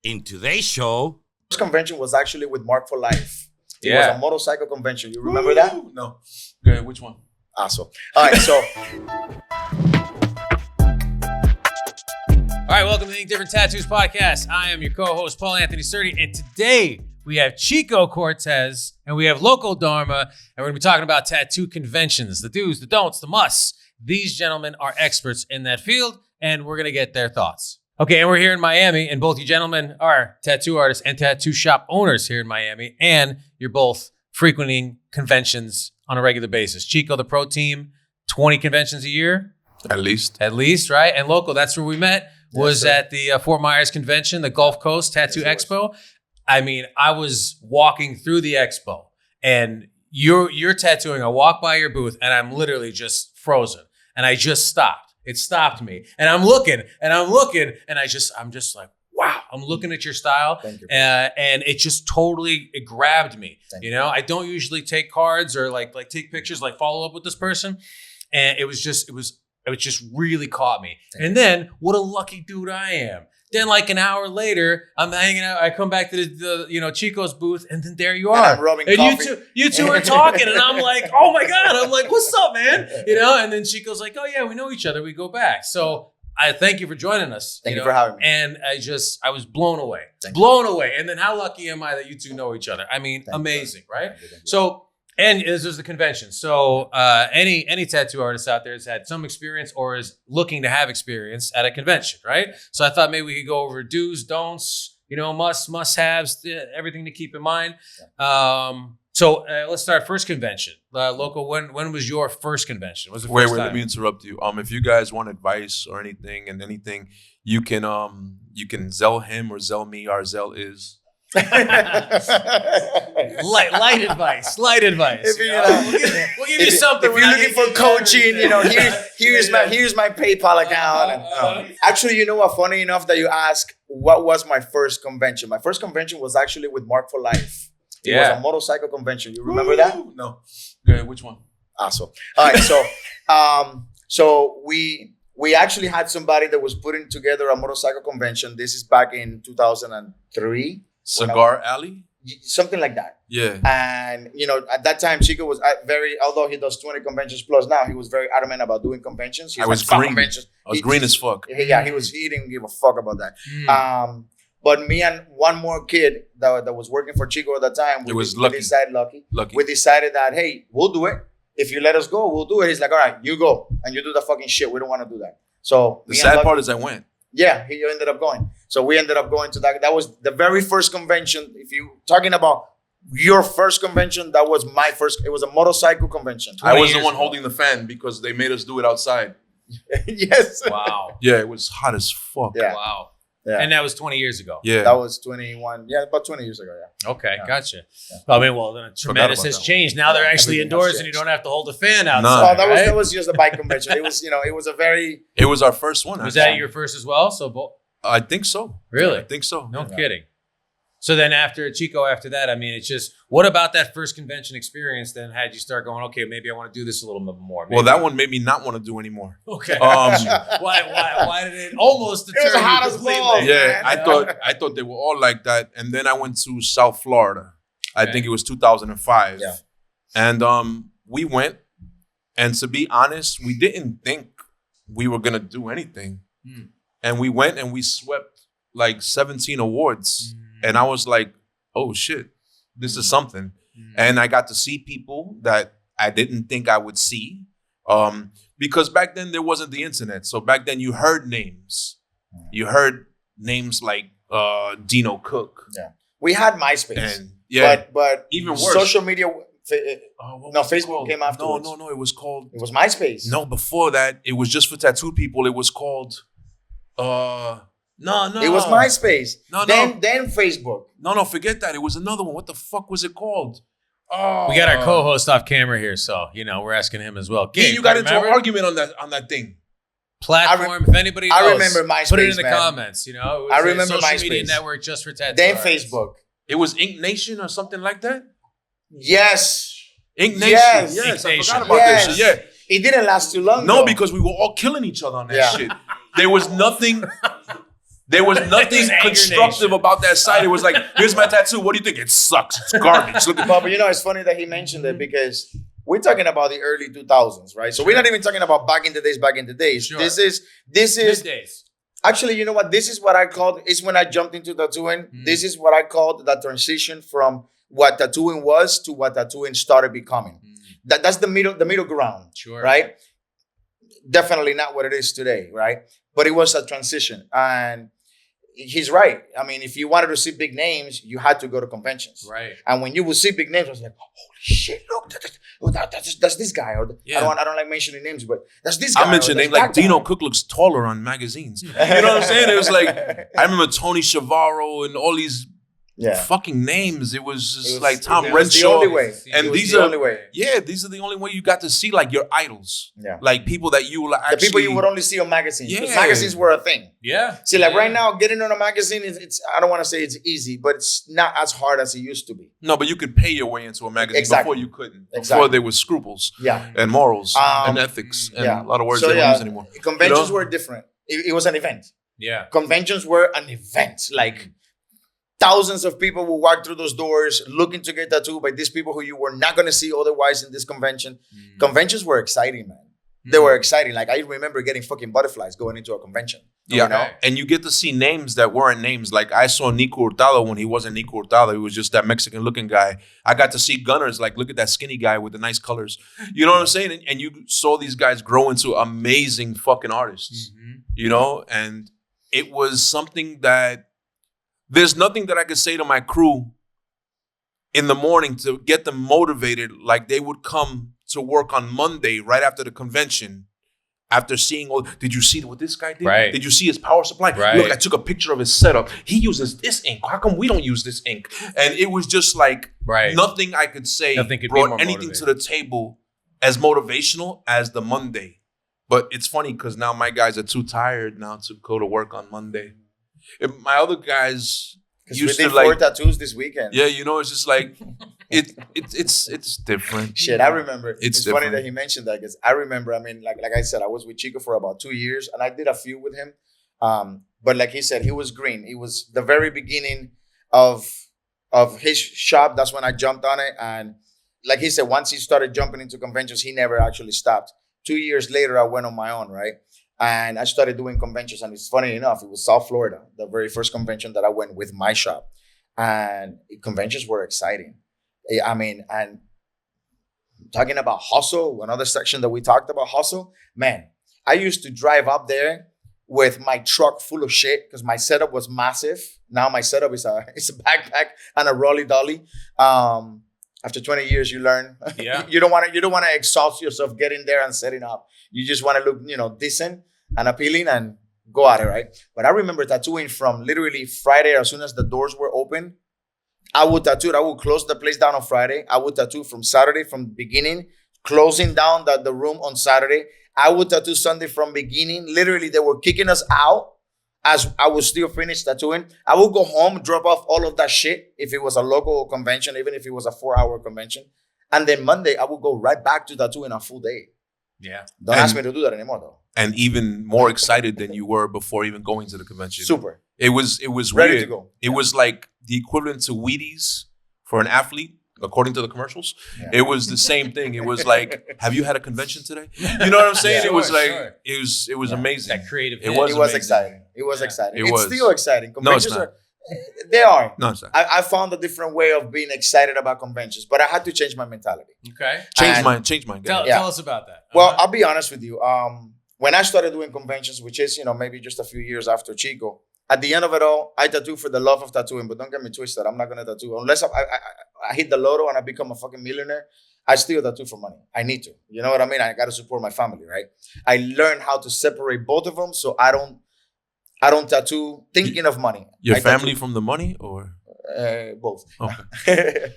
In today's show, First convention was actually with Mark for Life. It Yeah. was a motorcycle convention. You remember that? No. Okay, which one? Awesome. All right, so All right, welcome to the Ink Different Tattoos podcast. I am your co-host, Paul Anthony Surdi, and today we have Chico Cortez and we have Loco Dharma, and we're going to be talking about tattoo conventions, the do's, the don'ts, the musts. These gentlemen are experts in that field, and we're going to get their thoughts. Okay, and we're here in Miami, and both you gentlemen are tattoo artists and tattoo shop owners here in Miami, and you're both frequenting conventions on a regular basis. Chico, the pro team, 20 conventions a year? At least. At least, right? And Loco, that's where we met, was Yes, at the Fort Myers convention, the Gulf Coast Tattoo Yes, Expo. I mean, I was walking through the expo, and you're tattooing. I walk by your booth, and I'm literally just frozen, and I just stopped. It stopped me, and I'm looking, and I'm just like, wow. I'm looking at your style, Thank you. and it just totally grabbed me. Thank You know, I don't usually take cards or like take pictures, like follow up with this person, and it just really caught me. And then what a lucky dude I am. Then like an hour later, I'm hanging out. I come back to the Chico's booth, and then there you are. And I'm rubbing And coffee. you two are talking, and I'm like, oh my God. I'm like, what's up, man? You know, and then Chico's like, oh yeah, we know each other. We go back. So I thank you for joining us. Thank you for having me. And I was blown away. Thank blown away. And then how lucky am I that you two know each other? I mean, Thank you. amazing, right? Thank you. So, and this is the convention. So any tattoo artist out there has had some experience or is looking to have experience at a convention, right? So I thought maybe we could go over do's, don'ts, must-haves, everything to keep in mind. So let's start first convention. Loco, when was your first convention? Was the Wait, first time? let me interrupt you. If you guys want advice or anything, you can Zell him or Zell me. Our Zell is. Light advice. If you, We'll give you something. If you're looking for coaching, here's my PayPal account. Actually, you know what? Funny enough that you ask, what was my first convention? My first convention was actually with Mark for Life. It was a motorcycle convention. You remember that? No. Okay, which one? Awesome. All right, so we actually had somebody that was putting together a motorcycle convention. This is back in 2003. Cigar Alley? Something like that. Yeah. And, at that time, Chico was although he does 20 conventions plus now, he was very adamant about doing conventions. I was "Fuck green. conventions." I was green as fuck. He didn't give a fuck about that. But me and one more kid that was working for Chico at the time, It was Lucky. We decided that, hey, we'll do it. If you let us go, we'll do it. He's like, all right, you go. And you do the fucking shit. We don't want to do that. So The sad part is I went. yeah, he ended up going. So we ended up going to that. That was the very first convention. If you're talking about your first convention, that was my first. It was a motorcycle convention. I was the years one ago. holding the fan because they made us do it outside. Yes. Wow. Yeah, it was hot as fuck. Yeah. Wow. Yeah. And that was 20 years ago. Yeah. That was 21. Yeah, about 20 years ago. Yeah. Okay, Yeah. gotcha. Yeah. I mean, well, then tremendous about has that changed. Now they're Yeah, actually everything has indoors, and you changed. don't have to hold a fan No. outside. So right? that was just a bike convention. It was, it was a very. It was our first one. Was actually. that your first as well? So I think so. Really? I think so. no Yeah. kidding. So then after Chico, after that, I mean, it's just what about that first convention experience then had you start going, okay, maybe I want to do this a little bit more. Well, Maybe- that one made me not want to do anymore. Okay. Um, why did it almost deter was you hot as completely? balls. Yeah, man. I thought they were all like that, and then I went to South Florida. I Okay. think it was 2005. Yeah. And we went, and to be honest, we didn't think we were gonna do anything, and we went and we swept like 17 awards, and I was like, oh shit, this is something. And I got to see people that I didn't think I would see, because back then there wasn't the internet. So back then you heard names. You heard names like Dino Cook. Yeah. We had MySpace. And yeah, But even worse. social media. What No, was it Facebook called? came afterwards. No, it was called. It was MySpace. No, before that, it was just for tattoo people. It was called. No. It was MySpace. No. Then Facebook. No, forget that. It was another one. What the fuck was it called? Oh, We got our co-host off camera here, so we're asking him as well. Yeah, Gabe, you got into remember? an argument on that thing. Platform. If anybody knows, I remember MySpace, put it in the man. comments. It was I a remember social media MySpace. network just for tattoo Then artists. Facebook. It was Ink Nation or something like that. Yes. Ink Nation. Yes. Yes, Ink I Nation. forgot about Yes. that shit. Yeah. It didn't last too long. No, though. because we were all killing each other on that Yeah. shit. There was nothing. There was nothing was Anger constructive Nation. about that site. It was like, here's my tattoo. What do you think? It sucks. It's garbage. Look at But you know, it's funny that he mentioned it because we're talking about the early 2000s, right? So we're not even talking about back in the days. Sure. This is Middays. actually, you know what? This is what I called, is when I jumped into tattooing. This is what I called the transition from what tattooing was to what tattooing started becoming. That's the middle ground, Sure. right? Definitely not what it is today, right? But it was a transition. And he's right. I mean, if you wanted to see big names, you had to go to conventions. Right. And when you would see big names, I was like, holy shit, look, that's this guy. Or I don't like mentioning names, but that's this guy. I mentioned names like Dino Cook looks taller on magazines. You know what I'm saying? It was like, I remember Tony Schiavaro and all these fucking names. It was just like Tom Renshaw. The only way. And these the are only way. Yeah, these are the only way you got to see like your idols. Yeah. Like people that you will actually. The people you would only see on magazines. Yeah. Because magazines were a thing. Yeah. See, like right now, getting on a magazine, it's I don't want to say it's easy, but it's not as hard as it used to be. No, but you could pay your way into a magazine before you couldn't. Before Exactly. there was scruples Yeah. and morals and ethics and a lot of words they don't use anymore. Conventions were different. It was an event. Yeah. Conventions were an event. Like thousands of people will walk through those doors looking to get tattooed by these people who you were not going to see otherwise in this convention. Conventions were exciting, man. They were exciting. Like I remember getting fucking butterflies going into a convention. Yeah, You know? and you get to see names that weren't names. Like I saw Nico Hurtado when he wasn't Nico Hurtado. He was just that Mexican-looking guy. I got to see gunners. Like, look at that skinny guy with the nice colors. You know what I'm saying? And you saw these guys grow into amazing fucking artists. You know? And it was something that there's nothing that I could say to my crew in the morning to get them motivated. Like they would come to work on Monday right after the convention. After seeing did you see what this guy did? Right. Did you see his power supply? Right. Look, I took a picture of his setup. He uses this ink. How come we don't use this ink? And it was just like nothing I could say Nothing could be brought more anything motivating. to the table as motivational as the Monday. But it's funny because now my guys are too tired now to go to work on Monday. And my other guys used we to did 4 like tattoos this weekend. yeah, you know, it's just like it's different. Shit, I remember. It's funny different. that he mentioned that because I remember. I mean, like I said, I was with Chico for about 2 years, and I did a few with him. But like he said, he was green. It was the very beginning of his shop. That's when I jumped on it, and like he said, once he started jumping into conventions, he never actually stopped. 2 years later, I went on my own, right? And I started doing conventions, and it's funny enough, it was South Florida, the very first convention that I went with my shop, and conventions were exciting. I mean, and talking about hustle, another section that we talked about, hustle, man, I used to drive up there with my truck full of shit because my setup was massive. Now my setup is a backpack and a rolly dolly. After 20 years, you learn. Yeah. you don't want to exhaust yourself getting there and setting up. You just want to look, decent and appealing and go at it, right? But I remember tattooing from literally Friday as soon as the doors were open. I would close the place down on Friday. I would tattoo from Saturday from beginning, closing down the room on Saturday. I would tattoo Sunday from beginning. Literally, they were kicking us out as I was still finished tattooing. I would go home, drop off all of that shit if it was a local convention, even if it was a 4-hour convention. And then Monday, I would go right back to tattooing a full day. Yeah. Don't ask me to do that anymore, though. And even more excited than you were before even going to the convention. Super. It was Ready weird. to go. It was like the equivalent to Wheaties for an athlete, according to the commercials. Yeah. It was the same thing. It was like, have you had a convention today? You know what I'm saying? Yeah. It was like Sure. it was amazing. That creative. It hit. was It was amazing. exciting. It was exciting. It It's was. still exciting. Conventions not. they are. No, it's not. I found a different way of being excited about conventions, but I had to change my mentality. Okay. Change And- mine. Tell us about that. Well, I'll be honest with you. When I started doing conventions, which is, maybe just a few years after Chico, at the end of it all, I tattoo for the love of tattooing, but don't get me twisted. I'm not going to tattoo. Unless I hit the lotto and I become a fucking millionaire, I still tattoo for money. I need to. You know what I mean? I got to support my family, right? I learned how to separate both of them so I don't tattoo thinking of money. Your I family tattoo, from the money or? both. Okay.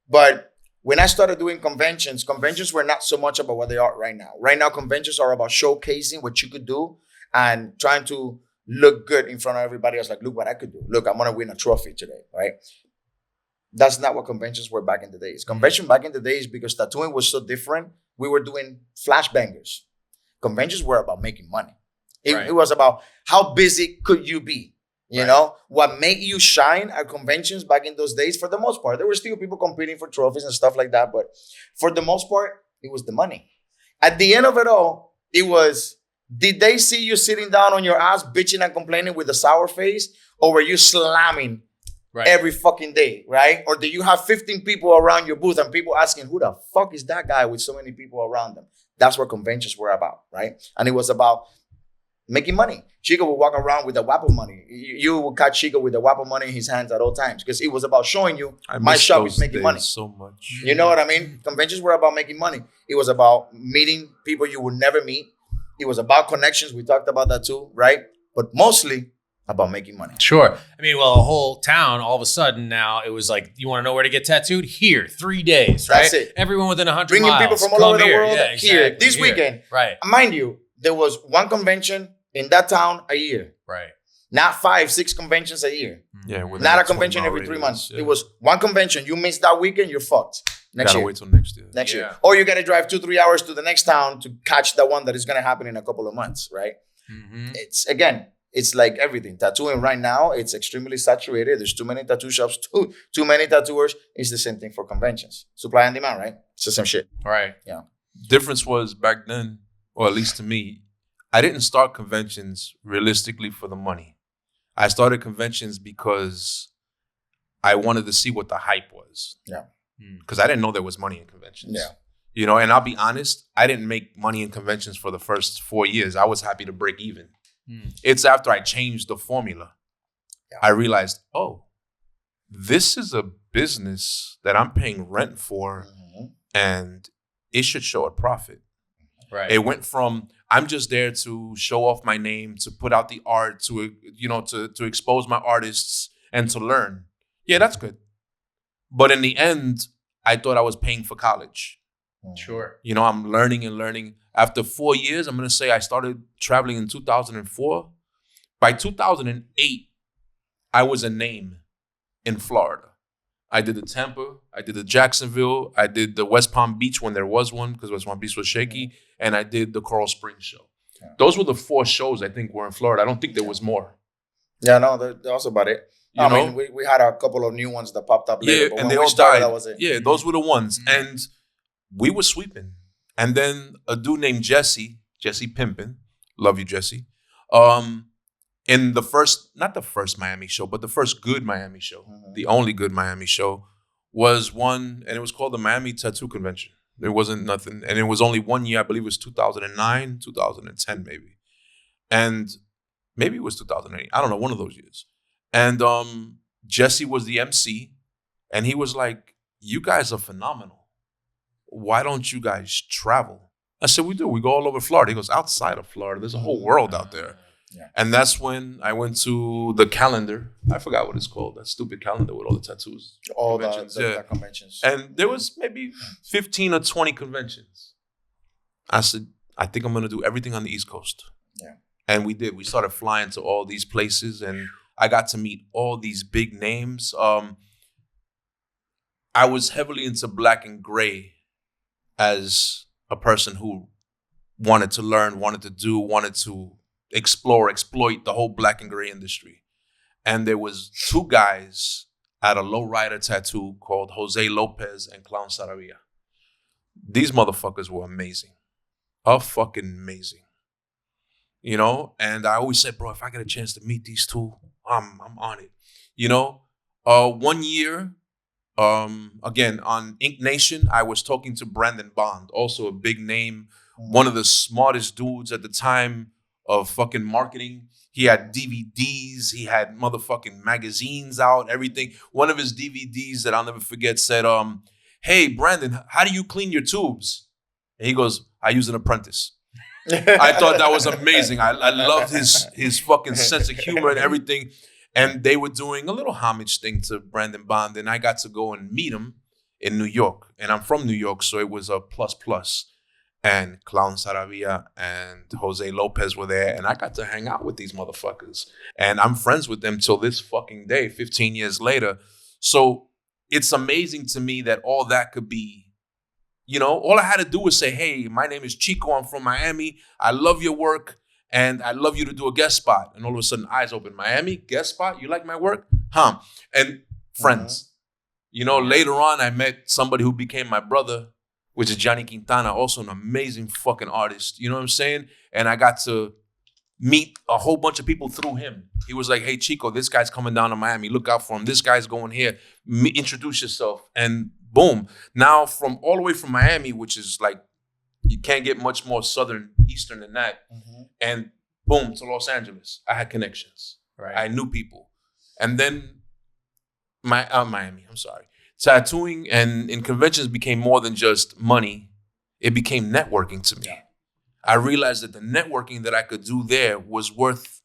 But when I started doing conventions were not so much about what they are right now. Right now, conventions are about showcasing what you could do and trying to look good in front of everybody else. Like, look what I could do. Look, I'm going to win a trophy today, right? That's not what conventions were back in the days. Convention back in the days, because tattooing was so different, we were doing flashbangers. Conventions were about making money. It was about how busy could you be? You know, what made you shine at conventions back in those days, for the most part. There were still people competing for trophies and stuff like that. But for the most part, it was the money. At the end of it all, it was, did they see you sitting down on your ass, bitching and complaining with a sour face? Or were you slamming every fucking day, right? Or do you have 15 people around your booth and people asking, who the fuck is that guy with so many people around them? That's what conventions were about, right? And it was about making money. Chico would walk around with the Wapo money. You would catch Chico with the Wapo money in his hands at all times because it was about showing you my shop is making money. So much. You know what I mean? Conventions were about making money. It was about meeting people you would never meet. It was about connections. We talked about that too, right? But mostly about making money. Sure. I mean, well, a whole town, all of a sudden now, it was like, you want to know where to get tattooed? Here, 3 days, right? That's it. Everyone within 100 Bringing miles. people from all over the world here. This Here. weekend. Right. Mind you, there was one convention in that town a year. Right. Not 5, 6 conventions a year. Yeah. Not a convention every 3 months. Yeah. It was one convention. You missed that weekend, you're fucked. Next Gotta year. wait till next year. Next year. Or you got to drive 2-3 hours to the next town to catch the one that is going to happen in a couple of months, right? Mm-hmm. It's like everything. Tattooing right now, it's extremely saturated. There's too many tattoo shops, too many tattooers. It's the same thing for conventions. Supply and demand, right? It's the same shit. Right. Yeah. Difference was back then, or at least to me, I didn't start conventions realistically for the money. I started conventions because I wanted to see what the hype was. Yeah. Because I didn't know there was money in conventions. Yeah. You know, and I'll be honest, I didn't make money in conventions for the first 4 years. I was happy to break even. It's after I changed the formula, I realized, oh, this is a business that I'm paying rent for, and it should show a profit. Right. It went from I'm just there to show off my name, to put out the art, to to expose my artists and to learn. Yeah, that's good. But in the end, I thought I was paying for college. Sure. You know, I'm learning and learning. After 4 years, I'm going to say I started traveling in 2004. By 2008, I was a name in Florida. I did the Tampa, I did the Jacksonville, I did the West Palm Beach when there was one because West Palm Beach was shaky, and I did the Coral Springs show. Yeah. Those were the 4 shows I think were in Florida. I don't think there was more. Yeah, no, that's about it. I mean, we had a couple of new ones that popped up later. Yeah, and they all died. That was it. Yeah, those were the ones. And we were sweeping. And then a dude named Jesse Pimpin, love you, Jesse, in the first, not the first Miami show, but the first good Miami show, the only good Miami show, was one, and it was called the Miami Tattoo Convention. There wasn't nothing, and it was only 1 year, I believe it was 2009, 2010 maybe. And maybe it was 2008, I don't know, one of those years. And Jesse was the MC, and he was like, you guys are phenomenal. Why don't you guys travel? I said, we do. We go all over Florida. He goes, outside of Florida, there's a whole world out there. Yeah. And that's when I went to the calendar. I forgot what it's called. That stupid calendar with all the tattoos. All the conventions. And there was maybe 15 or 20 conventions. I said, I think I'm going to do everything on the East Coast. Yeah. And we did. We started flying to all these places, and I got to meet all these big names. I was heavily into black and gray as a person who wanted to learn, wanted to explore, exploit the whole black and gray industry. And there was 2 guys at a lowrider tattoo called Jose Lopez and Clown Saravia. These motherfuckers were amazing. Fucking amazing. You know? And I always said, bro, if I get a chance to meet these 2, I'm on it. You know? 1 year, again, on Ink Nation, I was talking to Brandon Bond, also a big name, one of the smartest dudes at the time of fucking marketing. He had DVDs, he had motherfucking magazines out, everything. One of his DVDs that I'll never forget said, hey, Brandon, how do you clean your tubes? And he goes, I use an apprentice. I thought that was amazing. I loved his fucking sense of humor and everything. And they were doing a little homage thing to Brandon Bond, and I got to go and meet him in New York. And I'm from New York, so it was a plus. And Clown Saravia and Jose Lopez were there, and I got to hang out with these motherfuckers. And I'm friends with them till this fucking day, 15 years later. So it's amazing to me that all that could be, you know, all I had to do was say, hey, my name is Chico, I'm from Miami, I love your work. And I'd love you to do a guest spot. And all of a sudden, eyes open. Miami, guest spot? You like my work? Huh. And friends. You know, later on, I met somebody who became my brother, which is Johnny Quintana, also an amazing fucking artist. You know what I'm saying? And I got to meet a whole bunch of people through him. He was like, hey, Chico, this guy's coming down to Miami. Look out for him. This guy's going here. Introduce yourself. And boom. Now, from all the way from Miami, which is like, you can't get much more southern, eastern than that. And boom, to Los Angeles. I had connections. Right. I knew people. And then Miami, I'm sorry. Tattooing and in conventions became more than just money. It became networking to me. I realized that the networking that I could do there was worth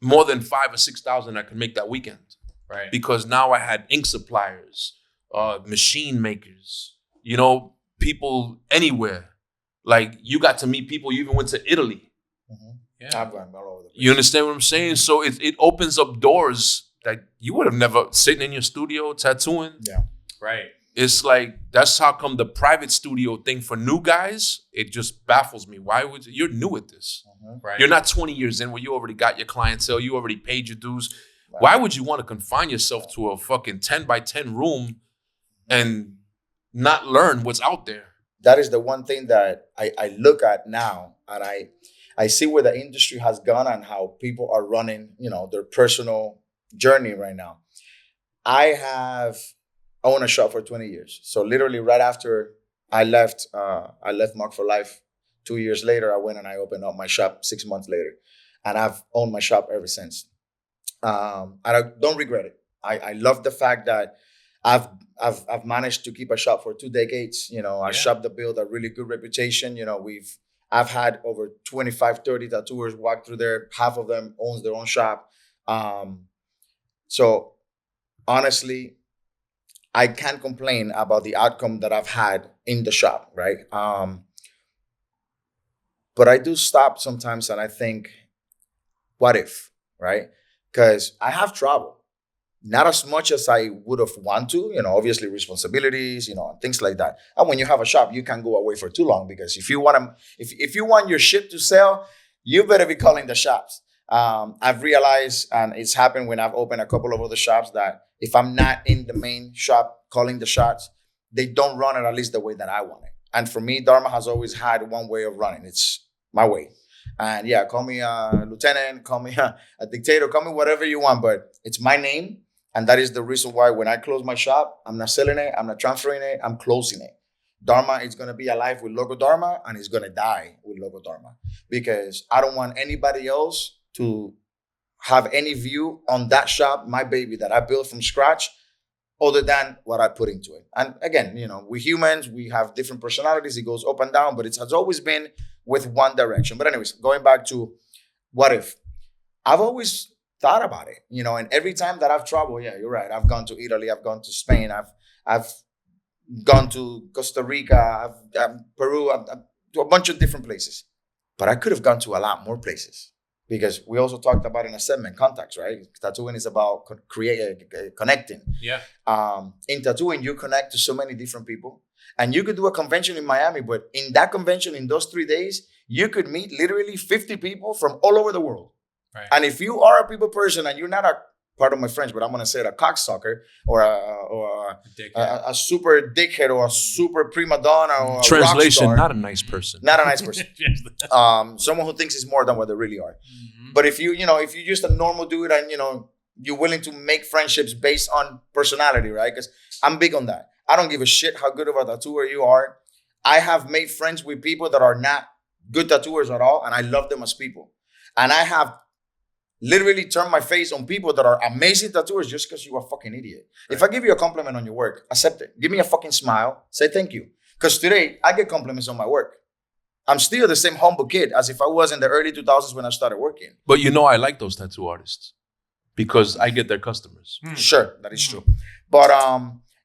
more than $5,000 or $6,000 I could make that weekend. Right. Because now I had ink suppliers, machine makers, you know, people anywhere. Like you got to meet people. You even went to Italy. Yeah. I've gone all over the place. You understand what I'm saying? So it opens up doors that you would have never sitting in your studio tattooing. Yeah. Right. It's like, that's how come the private studio thing for new guys, it just baffles me. Why would you're new at this? Right. You're not 20 years in where you already got your clientele, you already paid your dues. Right. Why would you want to confine yourself to a fucking 10 by 10 room and not learn what's out there? That is the one thing that I look at now, and I see where the industry has gone and how people are running, you know, their personal journey right now. I owned a shop for 20 years. So literally right after I left Mark for Life, 2 years later, I went and I opened up my shop 6 months later. And I've owned my shop ever since. And I don't regret it. I love the fact that I've managed to keep a shop for 2 decades. You know, our shop that built a really good reputation. You know, I've had over 25, 30 tattooers walk through there. Half of them owns their own shop. So honestly, I can't complain about the outcome that I've had in the shop, right? But I do stop sometimes and I think, what if, right? Because I have traveled. Not as much as I would have wanted to, you know, obviously responsibilities, you know, and things like that. And when you have a shop, you can't go away for too long because if you want your ship to sail, you better be calling the shops. I've realized, and it's happened when I've opened a couple of other shops, that if I'm not in the main shop calling the shots, they don't run it at least the way that I want it. And for me, Dharma has always had one way of running. It's my way. And yeah, call me a lieutenant, call me a dictator, call me whatever you want, but it's my name. And that is the reason why when I close my shop, I'm not selling it, I'm not transferring it, I'm closing it. Dharma is going to be alive with Loco Dharma and it's going to die with Loco Dharma because I don't want anybody else to have any view on that shop, my baby that I built from scratch, other than what I put into it. And again, you know, we humans, we have different personalities. It goes up and down, but it has always been with one direction. But anyways, going back to what if, I've always thought about it, you know, and every time that I've traveled, yeah, you're right. I've gone to Italy, I've gone to Spain, I've gone to Costa Rica, Peru, to a bunch of different places. But I could have gone to a lot more places because we also talked about in a segment contacts, right? Tattooing is about connecting. Yeah. In tattooing, you connect to so many different people. And you could do a convention in Miami, but in that convention, in those 3 days, you could meet literally 50 people from all over the world. Right. And if you are a people person and you're not part of my French, but I'm going to say it, a cocksucker or a super dickhead or a super prima donna or a translation, rock star, not a nice person. not a nice person. Someone who thinks it's more than what they really are. But if you're just a normal dude and, you know, you're willing to make friendships based on personality, right? Because I'm big on that. I don't give a shit how good of a tattooer you are. I have made friends with people that are not good tattooers at all, and I love them as people. And I have literally turned my face on people that are amazing tattooers just because you're a fucking idiot. Right. If I give you a compliment on your work, accept it. Give me a fucking smile. Say thank you. Because today, I get compliments on my work. I'm still the same humble kid as if I was in the early 2000s when I started working. But you know I like those tattoo artists because I get their customers. Sure, that is true. But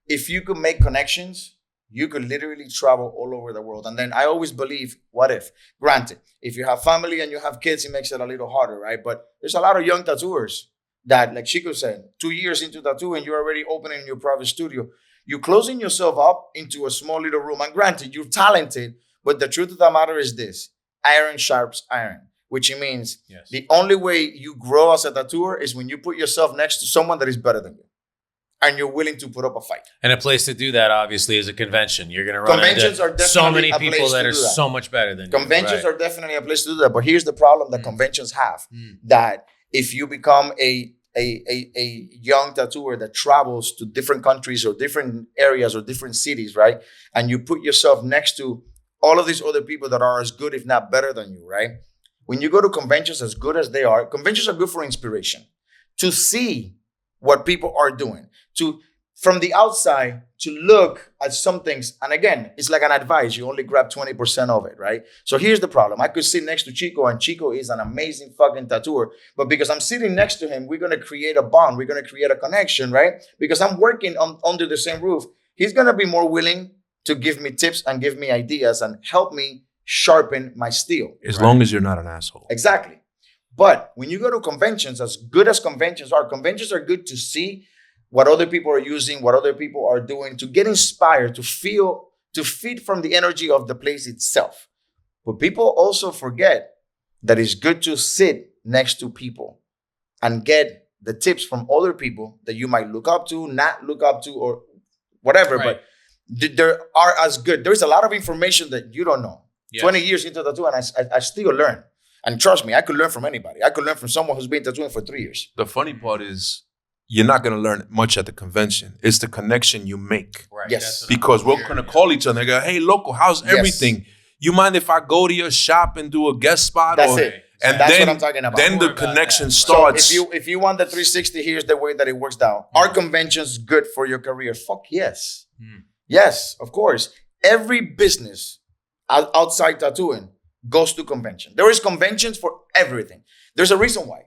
if you could make connections, you could literally travel all over the world. And then I always believe, what if? Granted, if you have family and you have kids, it makes it a little harder, right? But there's a lot of young tattooers that, like Chico said, 2 years into tattooing, you're already opening your private studio. You're closing yourself up into a small little room. And granted, you're talented, but the truth of the matter is this: iron sharps iron. which means Yes. the only way you grow as a tattooer is when you put yourself next to someone that is better than you. And you're willing to put up a fight. And a place to do that, obviously, is a convention. You're going to run Conventions are into so many definitely a people place that to are do that. so much better than you. Conventions Right. are definitely a place to do that. But here's the problem that conventions have. That if you become a young tattooer that travels to different countries or different areas or different cities, right? And you put yourself next to all of these other people that are as good, if not better than you, right? When you go to conventions, as good as they are, conventions are good for inspiration. To see what people are doing. From the outside, to look at some things. And again, it's like an advice. You only grab 20% of it, right? So here's the problem. I could sit next to Chico, and Chico is an amazing fucking tattooer. But because I'm sitting next to him, we're going to create a bond. We're going to create a connection, right? Because I'm working under the same roof. He's going to be more willing to give me tips and give me ideas and help me sharpen my steel. As long as you're not an asshole. Exactly. But when you go to conventions, as good as conventions are good to see what other people are using, what other people are doing, to get inspired, to feed from the energy of the place itself. But people also forget that it's good to sit next to people and get the tips from other people that you might look up to, not look up to, or whatever. Right. But there are as good. There's a lot of information that you don't know. Yes. 20 years into tattoo, and I still learn. And trust me, I could learn from anybody. I could learn from someone who's been tattooing for 3 years. The funny part is you're not going to learn much at the convention. It's the connection you make. Right. Yes. Because we're going to call each other and go, hey, Loco, how's everything? You mind if I go to your shop and do a guest spot? That's it. And that's then, what I'm talking about. Then More the about connection that. starts. So if you want the 360, here's the way that it works down. Are conventions good for your career? Fuck yes. Yes, of course. Every business outside tattooing goes to convention. There is conventions for everything. There's a reason why.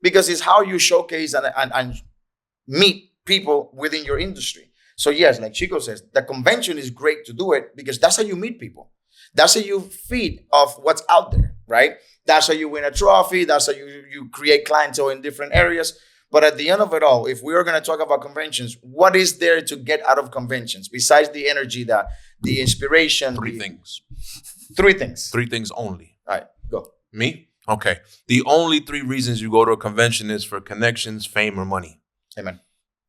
Because it's how you showcase and meet people within your industry. So yes, like Chico says, the convention is great to do it because that's how you meet people. That's how you feed off what's out there, right? That's how you win a trophy. That's how you create clientele in different areas. But at the end of it all, if we are going to talk about conventions, what is there to get out of conventions besides the energy, the inspiration? Three things. Three things. Three things only. All right, go. Me? Okay. The only three reasons you go to a convention is for connections, fame, or money. Amen.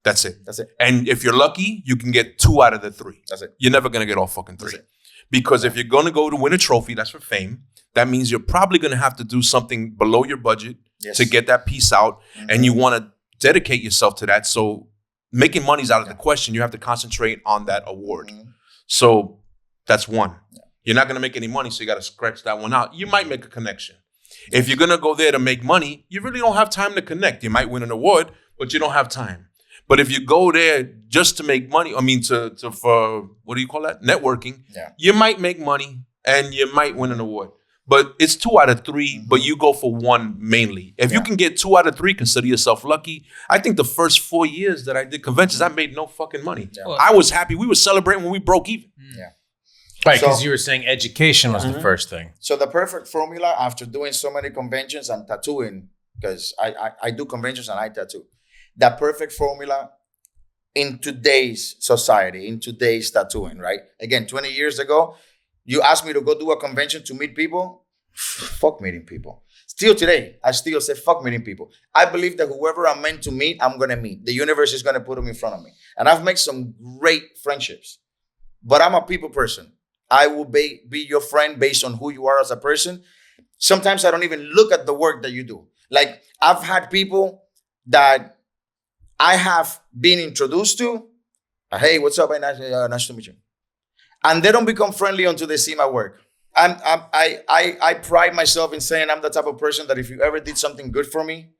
That's it. That's it. And if you're lucky, you can get 2 out of the 3. That's it. You're never going to get all fucking 3. That's it. Because if you're going to go to win a trophy, that's for fame. That means you're probably going to have to do something below your budget to get that piece out. And you want to dedicate yourself to that. So making money is out of the question. You have to concentrate on that award. So that's one. You're not going to make any money, so you got to scratch that one out. You might make a connection. If you're going to go there to make money, you really don't have time to connect. You might win an award, but you don't have time. But if you go there just to make money, for what do you call that? Networking, you might make money and you might win an award. But it's 2 out of 3, but you go for 1 mainly. If you can get 2 out of 3, consider yourself lucky. I think the first 4 years that I did conventions, I made no fucking money. Yeah. I was happy. We were celebrating when we broke even. Yeah. Right, because So- you were saying education was the first thing. So the perfect formula after doing so many conventions and tattooing, because I do conventions and I tattoo. The perfect formula in today's society, in today's tattooing, right? Again, 20 years ago, you asked me to go do a convention to meet people. Fuck meeting people. Still today, I still say fuck meeting people. I believe that whoever I'm meant to meet, I'm going to meet. The universe is going to put them in front of me. And I've made some great friendships. But I'm a people person. I will be your friend based on who you are as a person. Sometimes I don't even look at the work that you do. Like, I've had people that I have been introduced to. Hey, what's up? Nice to meet you. And they don't become friendly until they see my work. I pride myself in saying I'm the type of person that if you ever did something good for me,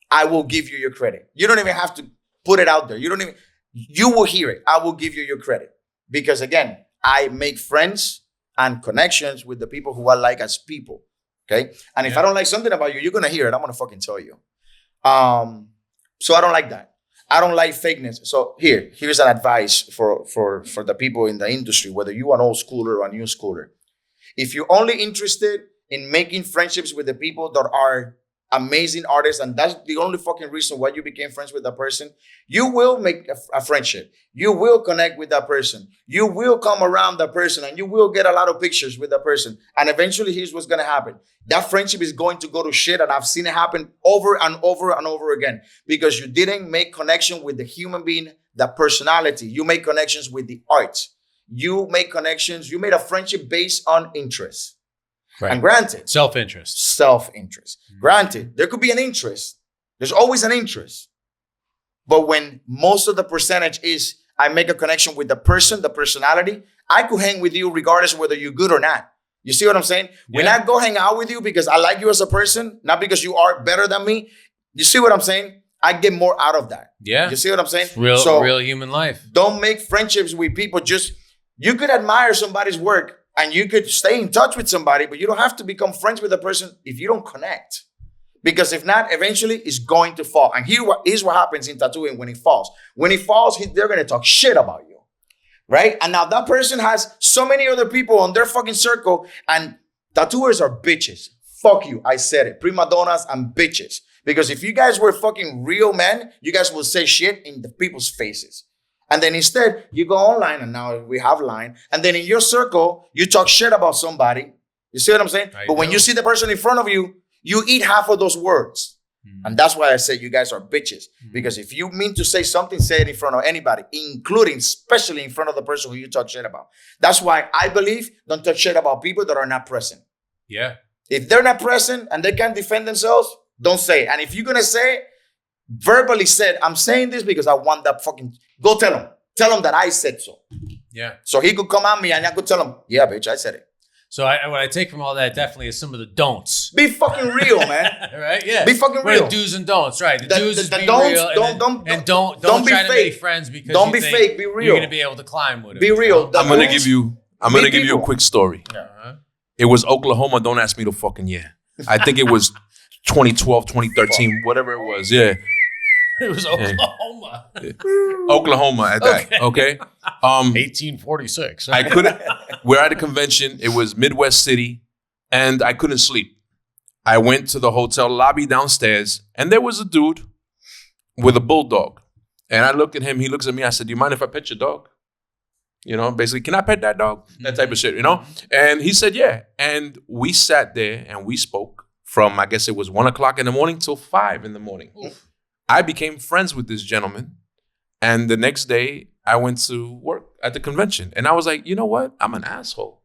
I will give you your credit. You don't even have to put it out there. You will hear it. I will give you your credit. Because again, I make friends and connections with the people who I like as people. Okay. And if I don't like something about you, you're going to hear it. I'm going to fucking tell you. So I don't like that. I don't like fakeness. So here's an advice for the people in the industry, whether you are an old schooler or a new schooler. If you're only interested in making friendships with the people that are amazing artists, and that's the only fucking reason why you became friends with that person, you will make a friendship. You will connect with that person. You will come around that person, and you will get a lot of pictures with that person. And eventually, here's what's going to happen. That friendship is going to go to shit, and I've seen it happen over and over and over again, because you didn't make connection with the human being, the personality. You make connections with the art. You make connections. You made a friendship based on interest. Right. And granted, self-interest. Granted, there could be an interest. There's always an interest. But when most of the percentage is I make a connection with the person, the personality, I could hang with you regardless of whether you're good or not. You see what I'm saying? Yeah. When I go hang out with you because I like you as a person, not because you are better than me, you see what I'm saying? I get more out of that. Yeah. You see what I'm saying? Real human life. Don't make friendships with people. You could admire somebody's work and you could stay in touch with somebody, but you don't have to become friends with a person if you don't connect. Because if not, eventually it's going to fall. And here's what happens in tattooing when it falls. When it falls, they're going to talk shit about you. Right? And now that person has so many other people on their fucking circle, and tattooers are bitches. Fuck you. I said it. Prima donnas and bitches. Because if you guys were fucking real men, you guys will say shit in the people's faces. And then instead, you go online, and now we have Line. And then in your circle, you talk shit about somebody. You see what I'm saying? But when you see the person in front of you, you eat half of those words. And that's why I say you guys are bitches. Because if you mean to say something, say it in front of anybody, including, especially in front of the person who you talk shit about. That's why I believe don't talk shit about people that are not present. Yeah. If they're not present and they can't defend themselves, don't say it. And if you're going to say it, verbally said, I'm saying this because I want that fucking... Go tell him. Tell him that I said so. Yeah. So he could come at me and I could tell him, yeah, bitch, I said it. So what I take from all that definitely is some of the don'ts. Be fucking real, man. Right? Yeah. Be fucking real. The do's and don'ts, right? The do's is be don'ts, real. Don't be try to fake. make friends because don't be fake. Be real. You're going to be able to climb with it. Be real. I'm going to give you a quick story. Uh-huh. It was Oklahoma. Don't ask me the fucking year. I think it was 2012, 2013, whatever it was. Yeah. It was Oklahoma. Yeah. Oklahoma at that. Okay. 1846. I couldn't. We're at a convention. It was Midwest City, and I couldn't sleep. I went to the hotel lobby downstairs, and there was a dude with a bulldog. And I looked at him. He looks at me. I said, "Do you mind if I pet your dog?" You know, basically, can I pet that dog? That type of shit, you know? And he said, yeah. And we sat there and we spoke from, I guess it was 1 o'clock in the morning till 5 in the morning. Oof. I became friends with this gentleman. And the next day, I went to work at the convention. And I was like, you know what? I'm an asshole.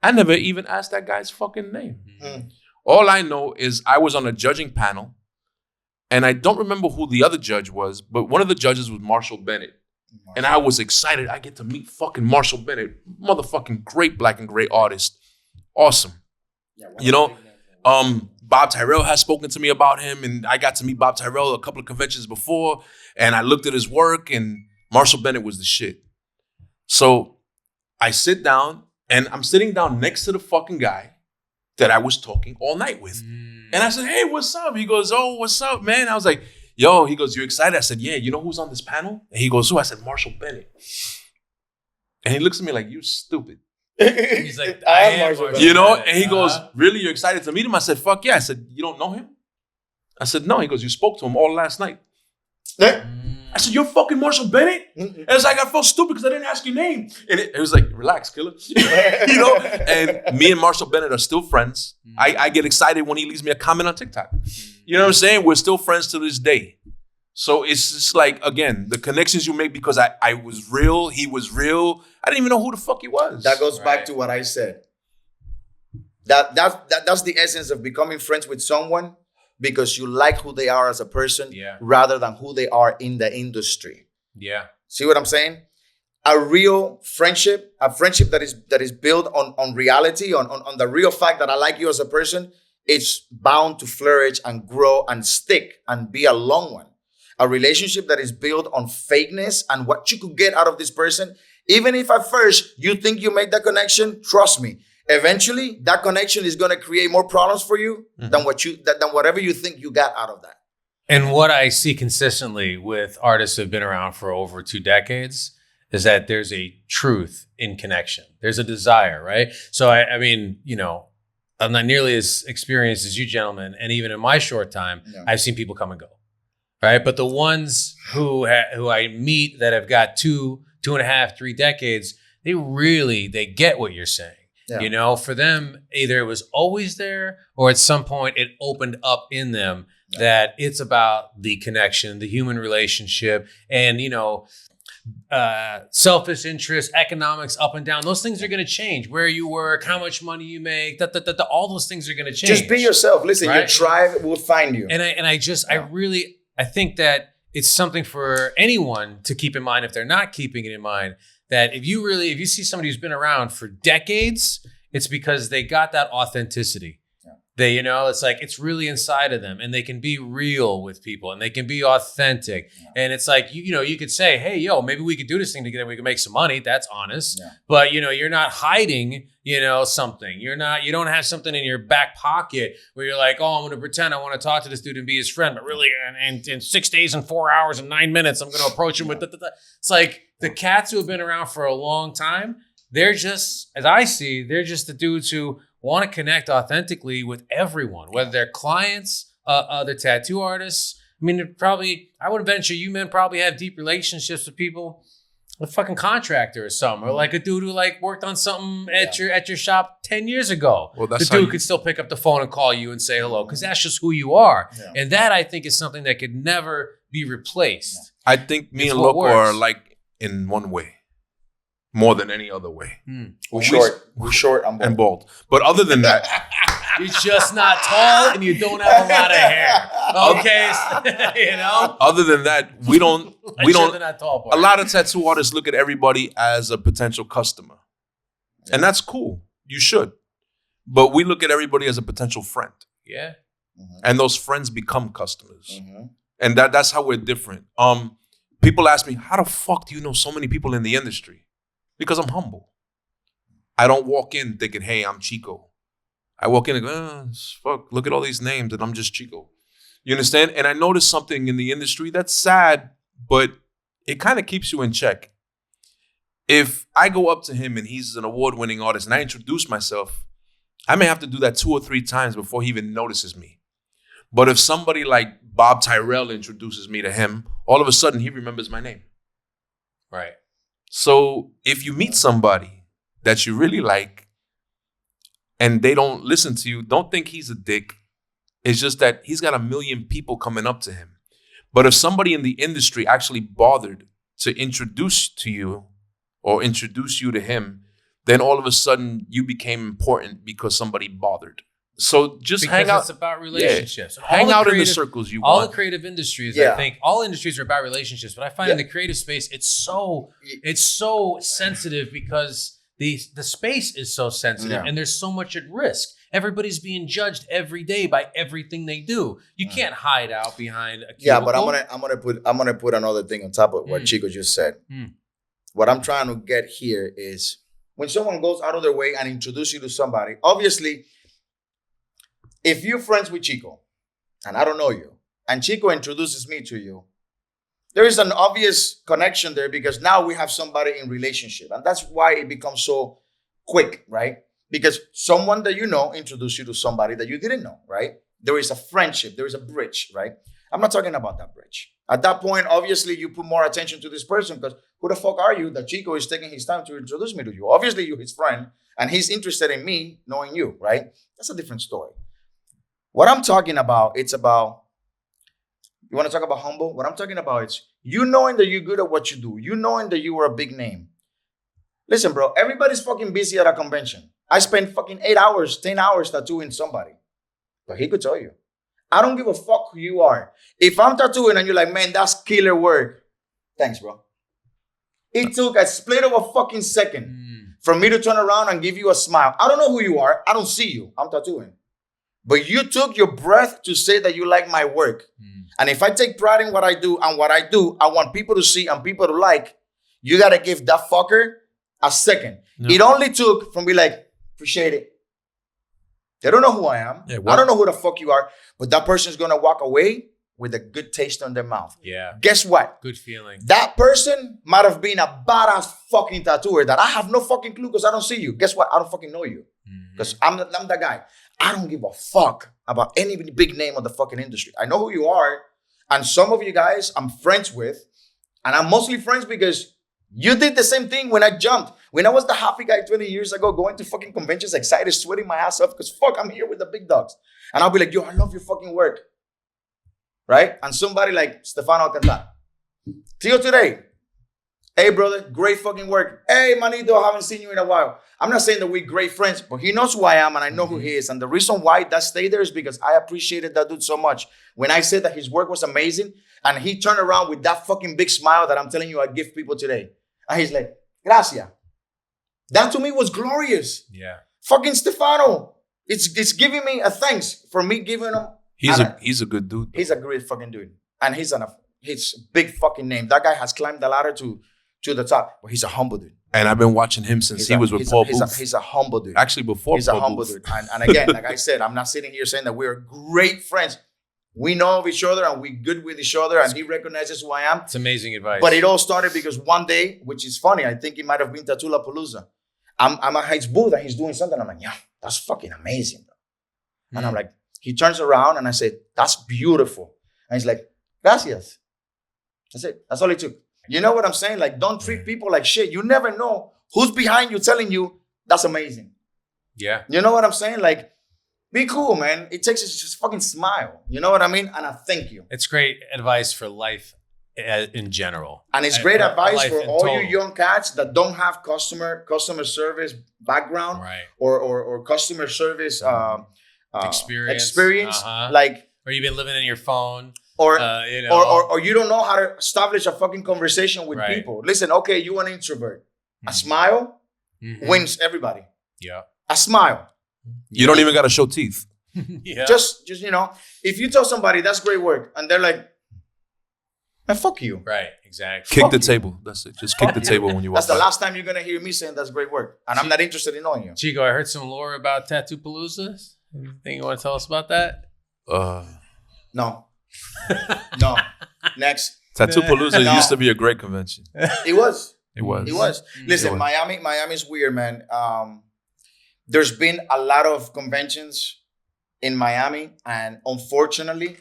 I never even asked that guy's fucking name. Mm-hmm. All I know is I was on a judging panel. And I don't remember who the other judge was, but one of the judges was Marshall Bennett. And I was excited. I get to meet fucking Marshall Bennett, motherfucking great black and gray artist. Awesome. Yeah, you know, Bob Tyrell has spoken to me about him, and I got to meet Bob Tyrell a couple of conventions before, and I looked at his work, and Marshall Bennett was the shit. So I sit down, and I'm sitting down next to the fucking guy that I was talking all night with. And I said, hey, what's up? He goes, oh, what's up, man? I was like, yo, he goes, you excited? I said, yeah, you know who's on this panel? And he goes, who? I said, Marshall Bennett. And he looks at me like, you stupid. He's like, I am Marshall Bennett. You know? And he goes, really, you're excited to meet him? I said, fuck yeah. I said, you don't know him? I said, no. He goes, you spoke to him all last night. I said, you're fucking Marshall Bennett? And it's like, I felt stupid because I didn't ask your name. And it was like, relax, killer. You know? And me and Marshall Bennett are still friends. I get excited when he leaves me a comment on TikTok. You know what I'm saying? We're still friends to this day. So it's just like, again, the connections you make because I was real, he was real. I didn't even know who the fuck he was. That goes back to what I said. That's the essence of becoming friends with someone because you like who they are as a person rather than who they are in the industry. Yeah. See what I'm saying? A real friendship, a friendship that is built on reality, on the real fact that I like you as a person, it's bound to flourish and grow and stick and be a long one. A relationship that is built on fakeness and what you could get out of this person, even if at first you think you make that connection, trust me, eventually that connection is going to create more problems for you than whatever you think you got out of that. And what I see consistently with artists who have been around for over 2 decades is that there's a truth in connection. There's a desire, right? So I mean, you know, I'm not nearly as experienced as you gentlemen, and even in my short time, I've seen people come and go, right? But the ones who I meet that have got 2.5, 3 decades, they get what you're saying. Yeah. You know, for them, either it was always there or at some point it opened up in them that it's about the connection, the human relationship, and, you know, selfish interest, economics, up and down. Those things are going to change. Where you work, how much money you make, all those things are going to change. Just be yourself. Listen, right? Your tribe will find you. And I think that it's something for anyone to keep in mind if they're not keeping it in mind. That if you see somebody who's been around for decades, it's because they got that authenticity. Yeah. They, you know, it's like it's really inside of them, and they can be real with people, and they can be authentic. Yeah. And it's like you could say, hey, yo, maybe we could do this thing together. We can make some money. That's honest. Yeah. But you're not hiding, something. You don't have something in your back pocket where you're like, oh, I'm going to pretend I want to talk to this dude and be his friend, but really, in 6 days and 4 hours and 9 minutes, I'm going to approach him with. It's like the cats who have been around for a long time. They're just, as I see, they're just the dudes who want to connect authentically with everyone, whether they're clients, other tattoo artists. I mean, I would venture you men probably have deep relationships with people, a fucking contractor or something, or like a dude who like worked on something at your shop 10 years ago. Well, the dude could still pick up the phone and call you and say hello, because that's just who you are. Yeah. And that, I think, is something that could never be replaced. I think me and Loco are like in one way. More than any other way. We're short and bald. But other than that, you're just not tall and you don't have a lot of hair. Okay, Other than that, we don't. A lot of tattoo artists look at everybody as a potential customer, and that's cool. You should, but we look at everybody as a potential friend. Yeah, and those friends become customers, and that's how we're different. People ask me, how the fuck do you know so many people in the industry? Because I'm humble. I don't walk in thinking, hey, I'm Chico. I walk in and go, fuck, look at all these names and I'm just Chico. You understand? And I noticed something in the industry that's sad, but it kind of keeps you in check. If I go up to him and he's an award-winning artist and I introduce myself, I may have to do that 2 or 3 times before he even notices me. But if somebody like Bob Tyrell introduces me to him, all of a sudden he remembers my name. Right. So if you meet somebody that you really like and they don't listen to you, don't think he's a dick. It's just that he's got 1 million people coming up to him. But if somebody in the industry actually bothered to introduce to you or introduce you to him, then all of a sudden you became important because somebody bothered. So just hang out. It's about relationships. Yeah. Hang out in the circles you want. All the creative industries, I think, all industries are about relationships. But I find in the creative space, it's so sensitive because the space is so sensitive and there's so much at risk. Everybody's being judged every day by everything they do. You can't hide out behind a cubicle. Yeah, but I'm gonna put another thing on top of what Chico just said. What I'm trying to get here is when someone goes out of their way and introduce you to somebody, obviously. If you're friends with Chico, and I don't know you, and Chico introduces me to you, there is an obvious connection there because now we have somebody in relationship. And that's why it becomes so quick, right? Because someone that you know introduced you to somebody that you didn't know, right? There is a friendship, there is a bridge, right? I'm not talking about that bridge. At that point, obviously, you put more attention to this person because who the fuck are you that Chico is taking his time to introduce me to you? Obviously, you're his friend, and he's interested in me knowing you, right? That's a different story. What I'm talking about, you want to talk about humble? What I'm talking about is you knowing that you're good at what you do. You knowing that you are a big name. Listen, bro, everybody's fucking busy at a convention. I spend fucking 8 hours, 10 hours tattooing somebody. But he could tell you. I don't give a fuck who you are. If I'm tattooing and you're like, man, that's killer work. Thanks, bro. It took a split of a fucking second for me to turn around and give you a smile. I don't know who you are. I don't see you. I'm tattooing. But you took your breath to say that you like my work. And if I take pride in what I do and what I do, I want people to see and people to like, you got to give that fucker a second. No. It only took from be like, appreciate it. They don't know who I am. Yeah, I don't know who the fuck you are. But that person's going to walk away with a good taste on their mouth. Yeah. Guess what? Good feeling. That person might have been a badass fucking tattooer that I have no fucking clue because I don't see you. Guess what? I don't fucking know you because I'm that guy. I don't give a fuck about any big name of the fucking industry. I know who you are. And some of you guys I'm friends with. And I'm mostly friends because you did the same thing when I jumped. When I was the happy guy 20 years ago, going to fucking conventions, excited, sweating my ass off because fuck, I'm here with the big dogs. And I'll be like, yo, I love your fucking work. Right? And somebody like Stefano Alcantara. Till today. Hey, brother, great fucking work. Hey, manito, I haven't seen you in a while. I'm not saying that we're great friends, but he knows who I am and I know who he is. And the reason why that stayed there is because I appreciated that dude so much. When I said that his work was amazing and he turned around with that fucking big smile that I'm telling you I give people today. And he's like, gracias. That to me was glorious. Yeah. Fucking Stefano. It's giving me a thanks for me giving him. He's a good dude. He's a great fucking dude. And he's a big fucking name. That guy has climbed the ladder to the top. But he's a humble dude. And I've been watching him since he was with Paul Booth. He's a humble dude. Actually, before he's Paul a humble Booth. dude. And again, like I said, I'm not sitting here saying that we're great friends. We know of each other and we're good with each other and he recognizes who I am. It's amazing advice. But it all started because one day, which is funny, I think it might have been Tatula Palooza. I'm at his booth and he's doing something. I'm like, yeah, that's fucking amazing, bro. And I'm like, he turns around and I said, that's beautiful. And he's like, gracias. That's it. That's all it took. You know what I'm saying? Like, don't treat people like shit. You never know who's behind you telling you that's amazing. Yeah. You know what I'm saying? Like, be cool, man. It takes us just fucking smile. You know what I mean? And I thank you. It's great advice for life in general. And it's great advice for all total. you young cats that don't have customer service background, Right. or customer service experience. Like, or you've been living in your phone. Or, you know. or you don't know how to establish a fucking conversation with Right. people. Listen, okay, you an introvert. A smile wins everybody. Yeah. A smile. You don't even got to show teeth. Yeah. Just if you tell somebody that's great work and they're like, man, fuck you. Right. Exactly. Kick Fuck the you. table. That's it. Just kick the table when you walk That's the by. last time you're going to hear me saying that's great work. And I'm not interested in knowing you. Chico, I heard some lore about Tattoo Paloozas. Anything you want to tell us about that? No. No. Next. Tattoo Palooza No. used to be a great convention. It was. It was. It was. Listen, It was. Miami's weird, man. There's been a lot of conventions in Miami, and unfortunately,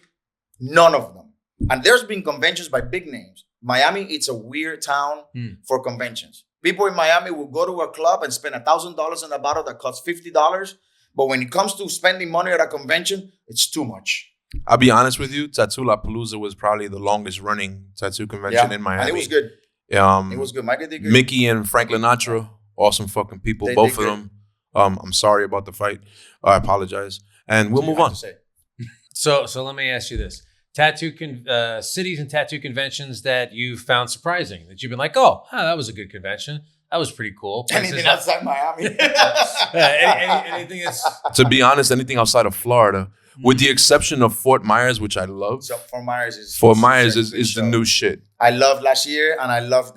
none of them. And there's been conventions by big names. Miami, it's a weird town for conventions. People in Miami will go to a club and spend $1,000 on a bottle that costs $50. But when it comes to spending money at a convention, it's too much. I'll be honest with you. Tattoo La Palooza was probably the longest running tattoo convention in Miami. And it was good. It was good. Michael did good. Mickey and Franklin Sinatra, awesome fucking people, They both did of them. I'm sorry about the fight. I apologize. And we'll move on. So let me ask you this. Cities and tattoo conventions that you found surprising, that you've been like, oh, that was a good convention. That was pretty cool. Anything outside Miami. Anything that's... To be honest, anything outside of Florida, with the exception of Fort Myers, which I love. So Fort Myers is the new shit. I loved last year and I loved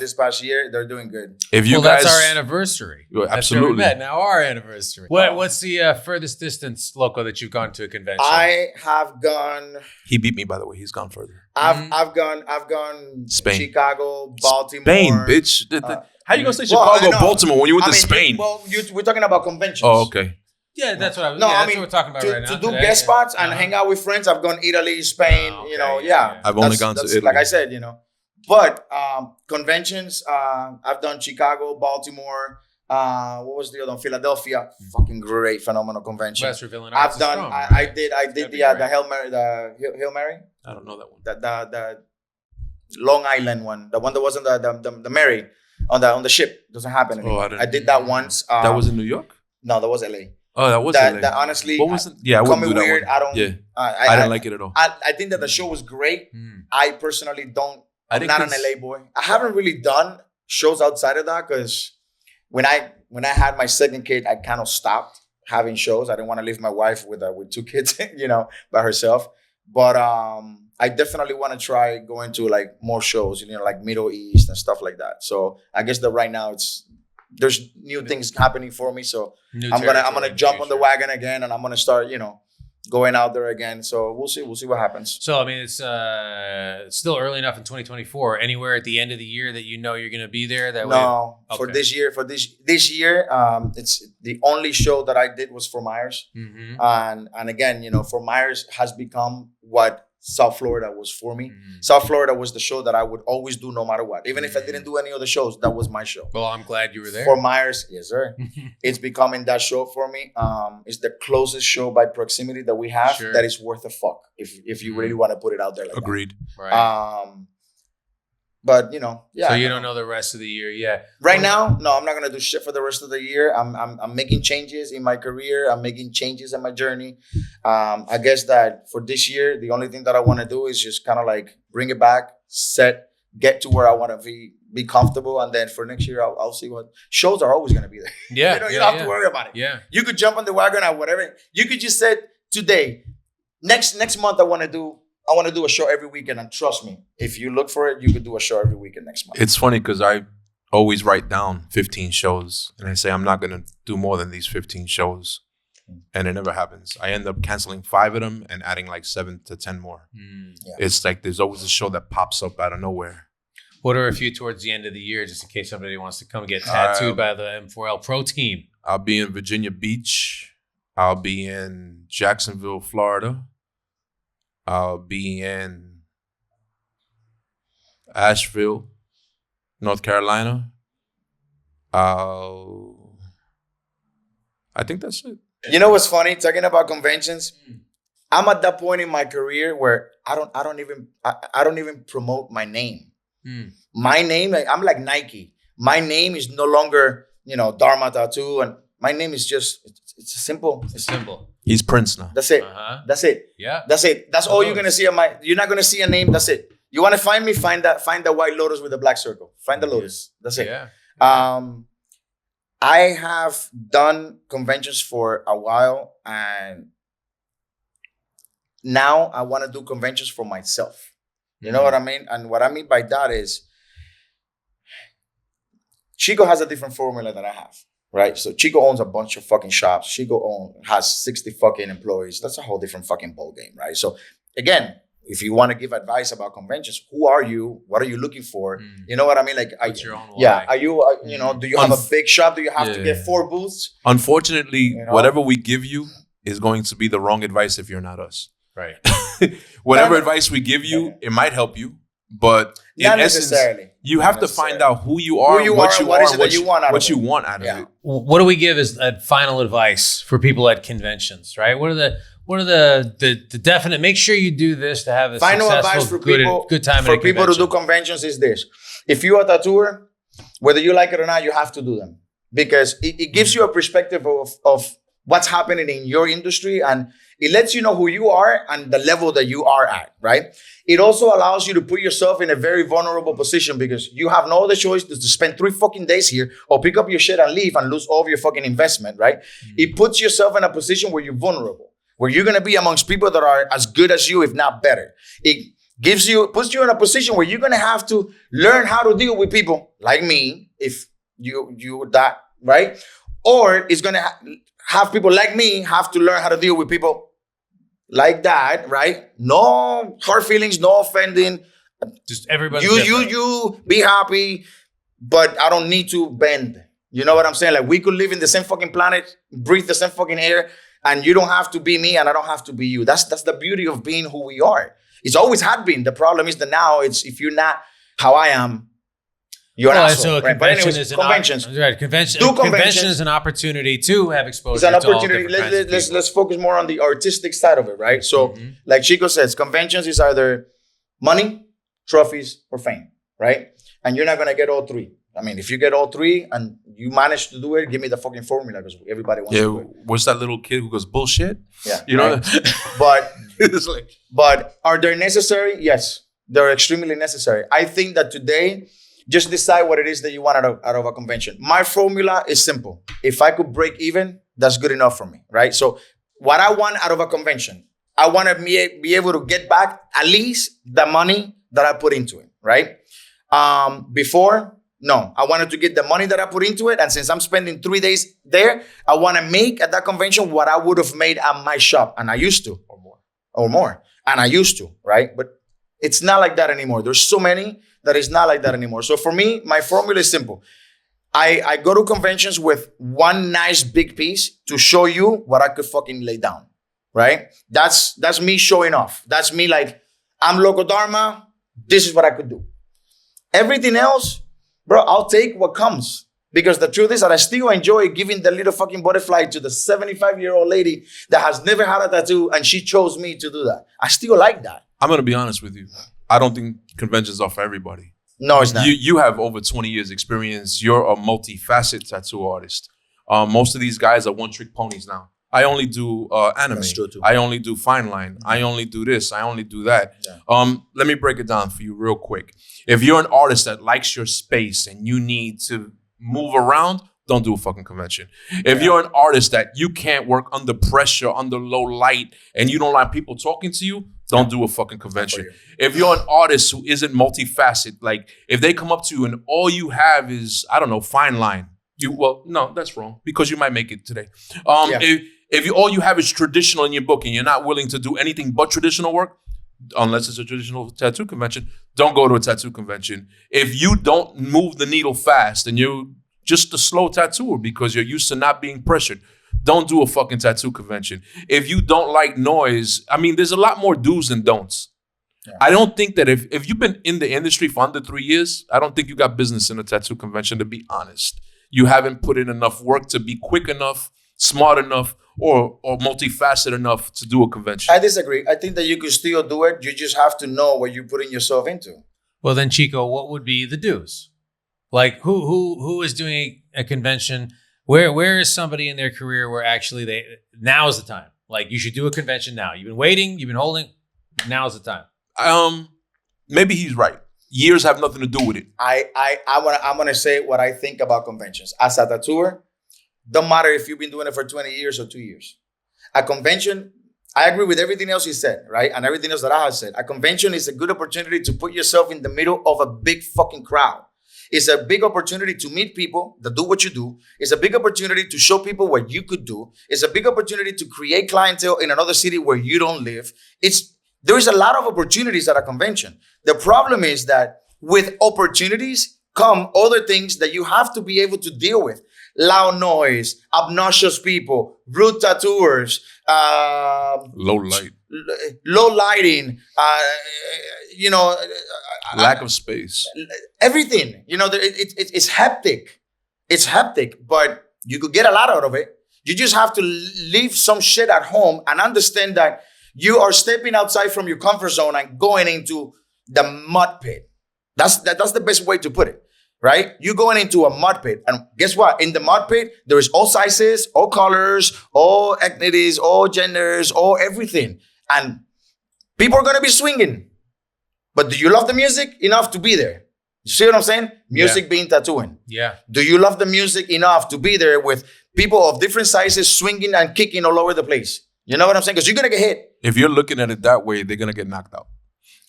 this past year. They're doing good. If you guys, that's our anniversary. Well, That's where absolutely. we met. Now our anniversary. What's the furthest distance, Loco, that you've gone to a convention? I have gone. He beat me, by the way. He's gone further. I've gone. Spain. Chicago, Baltimore. Spain, bitch. How you gonna say Chicago, Baltimore when you went to Spain? We're talking about conventions. Oh, okay. Yeah, that's what I was. No, yeah, I that's mean, what we're talking about right now. To do today. guest spots and hang out with friends, I've gone Italy, Spain. Oh, okay. You know, Yeah. I've only gone to Italy. Like I said, But conventions, I've done Chicago, Baltimore. What was the other one? Philadelphia. Fucking great, phenomenal convention. West Illinois. I've done. I did the Hail Mary, Hail Mary. I don't know that one. The Long Island one, the one that wasn't the Mary on the ship. Doesn't happen anymore. I I did that once. That was in New York? No, that was LA. Oh, that was That LA. honestly, What was it? Yeah, I wouldn't call do me that weird. one. I don't. Yeah. I didn't like it at all. I think that the show was great. I personally don't. I'm not an LA boy. I haven't really done shows outside of that because when I had my second kid, I kind of stopped having shows. I didn't want to leave my wife with two kids, by herself. But I definitely want to try going to like more shows, like Middle East and stuff like that. So I guess that right now there's new things happening for me. So I'm gonna jump on the wagon again and I'm gonna start, going out there again. So we'll see what happens. So I mean, it's still early enough in 2024. Anywhere at the end of the year that you know you're going to be there? No, Okay. for this year, it's the only show that I did was for Myers, Mm-hmm. and again, for Myers has become what South Florida was for me. Mm-hmm. South Florida was the show that I would always do no matter what. Even if I didn't do any other shows, that was my show. Well, I'm glad you were there. For Myers, yes, sir. It's becoming that show for me. It's the closest show by proximity that we have that is worth a fuck. If you really want to put it out there like Agreed. Right. that. But yeah. So you don't know the rest of the year yet. Right now, no, I'm not gonna do shit for the rest of the year. I'm making changes in my career. I'm making changes in my journey. I guess that for this year, the only thing that I want to do is just kind of like bring it back, get to where I want to be comfortable, and then for next year, I'll see what shows are always gonna be there. Yeah. You don't have to worry about it. Yeah. You could jump on the wagon or whatever. You could just say today, next month, I want to do a show every weekend, and trust me, if you look for it, you could do a show every weekend next month. It's funny because I always write down 15 shows and I say I'm not going to do more than these 15 shows. And it never happens. I end up canceling 5 of them and adding like 7 to 10 more. Yeah. It's like there's always a show that pops up out of nowhere. What are a few towards the end of the year, just in case somebody wants to come get tattooed by the M4L Pro team? I'll be in Virginia Beach. I'll be in Jacksonville, Florida. I'll be in Asheville, North Carolina. I think that's it. You know what's funny? Talking about conventions, I'm at that point in my career where I don't even promote my name. My name, I'm like Nike. My name is no longer Dharma Tattoo, and my name is just it's simple. It's simple. He's Prince now. That's it. That's it. Yeah. That's it. That's all you're gonna see on my. You're not gonna see a name. That's it. You want to find me? Find the white lotus with the black circle. Find the lotus. That's it. Yeah. I have done conventions for a while, and now I want to do conventions for myself. You know what I mean? And what I mean by that is, Chico has a different formula than I have. Right? So Chico owns a bunch of fucking shops. Chico has 60 fucking employees. That's a whole different fucking ball game, right? So again, if you want to give advice about conventions, who are you? What are you looking for? You know what I mean? Like, What's your own why? Yeah. Are you, do you have a big shop? Do you have to get 4 booths? Unfortunately, whatever we give you is going to be the wrong advice if you're not us. Right. Whatever advice we give you, it might help you, but in Not essence, necessarily. you have to find out who you are, what you want out of it. What do we give as final advice for people at conventions, right? What are the definite? Make sure you do this to have a final advice for good time for people to do conventions is this: if you're a tattooer, whether you like it or not, you have to do them because it gives you a perspective of what's happening in your industry, and it lets you know who you are and the level that you are at, right? It also allows you to put yourself in a very vulnerable position because you have no other choice to spend 3 fucking days here or pick up your shit and leave and lose all of your fucking investment, right? It puts yourself in a position where you're vulnerable, where you're going to be amongst people that are as good as you, if not better. It puts you in a position where you're going to have to learn how to deal with people like me, if you that, right? Or it's going to have people like me have to learn how to deal with people like that, right? No hard feelings, no offending. Just everybody. You be happy, but I don't need to bend. You know what I'm saying? Like we could live in the same fucking planet, breathe the same fucking air, and you don't have to be me and I don't have to be you. That's the beauty of being who we are. It's always had been. The problem is that now it's if you're not how I am, you're an asshole. So right? But anyways, conventions. Convention is an opportunity to have exposure. It's an opportunity. Let's focus more on the artistic side of it, right? So, like Chico says, conventions is either money, trophies, or fame, right? And you're not gonna get all 3. I mean, if you get all 3 and you manage to do it, give me the fucking formula because everybody wants to do it. What's that little kid who goes bullshit? Yeah, you know. But it's like, but are they necessary? Yes, they're extremely necessary. I think that today. Just decide what it is that you want out of a convention. My formula is simple. If I could break even, that's good enough for me, right? So what I want out of a convention, I want to be able to get back at least the money that I put into it, right? Before, No, I wanted to get the money that I put into it. And since I'm spending 3 days there, I want to make at that convention what I would have made at my shop. And I used to. Or more. And I used to, right? But it's not like that anymore. There's so many that it's not like that anymore. So for me, my formula is simple. I go to conventions with one nice big piece to show you what I could fucking lay down, right? That's me showing off. That's me like, I'm Loco Dharma. This is what I could do. Everything else, bro, I'll take what comes. Because the truth is that I still enjoy giving the little fucking butterfly to the 75-year-old lady that has never had a tattoo and she chose me to do that. I still like that. I'm going to be honest with you. I don't think conventions are for everybody. No, it's not. You have over 20 years experience. You're a multifaceted tattoo artist. Most of these guys are one-trick ponies now. I only do anime. That's true too. I only do fine line. I only do this. I only do that. Yeah. Let me break it down for you real quick. If you're an artist that likes your space and you need to move around, don't do a fucking convention. If you're an artist that you can't work under pressure, under low light, and you don't like people talking to you, don't do a fucking convention. If you're an artist who isn't multifaceted, like if they come up to you and all you have is, I don't know, fine line, no, that's wrong because you might make it today. If all you have is traditional in your book and you're not willing to do anything but traditional work, unless it's a traditional tattoo convention, don't go to a tattoo convention. If you don't move the needle fast and you're just a slow tattooer because you're used to not being pressured, don't do a fucking tattoo convention. If you don't like noise, I mean, there's a lot more do's than don'ts. Yeah. I don't think that if you've been in the industry for under 3 years, I don't think you got business in a tattoo convention, to be honest. You haven't put in enough work to be quick enough, smart enough, or multifaceted enough to do a convention. I disagree. I think that you could still do it. You just have to know what you're putting yourself into. Well, then, Chico, what would be the do's? Like, who is doing a convention? Where is somebody in their career where actually now is the time? Like, you should do a convention now. You've been waiting. You've been holding. Now is the time. Maybe he's right. Years have nothing to do with it. I'm gonna say what I think about conventions. As a tattooer, don't matter if you've been doing it for 20 years or 2 years. A convention, I agree with everything else he said, right? And everything else that I have said. A convention is a good opportunity to put yourself in the middle of a big fucking crowd. It's a big opportunity to meet people that do what you do. It's a big opportunity to show people what you could do. It's a big opportunity to create clientele in another city where you don't live. There is a lot of opportunities at a convention. The problem is that with opportunities come other things that you have to be able to deal with. Loud noise, obnoxious people, rude tattooers, low light, low lighting, lack of space, everything. It's hectic. It's hectic, but you could get a lot out of it. You just have to leave some shit at home and understand that you are stepping outside from your comfort zone and going into the mud pit. That's the best way to put it. Right? You're going into a mud pit. And guess what? In the mud pit, there is all sizes, all colors, all ethnicities, all genders, all everything. And people are going to be swinging. But do you love the music enough to be there? You see what I'm saying? Music being tattooing. Yeah. Do you love the music enough to be there with people of different sizes swinging and kicking all over the place? You know what I'm saying? Because you're going to get hit. If you're looking at it that way, they're going to get knocked out.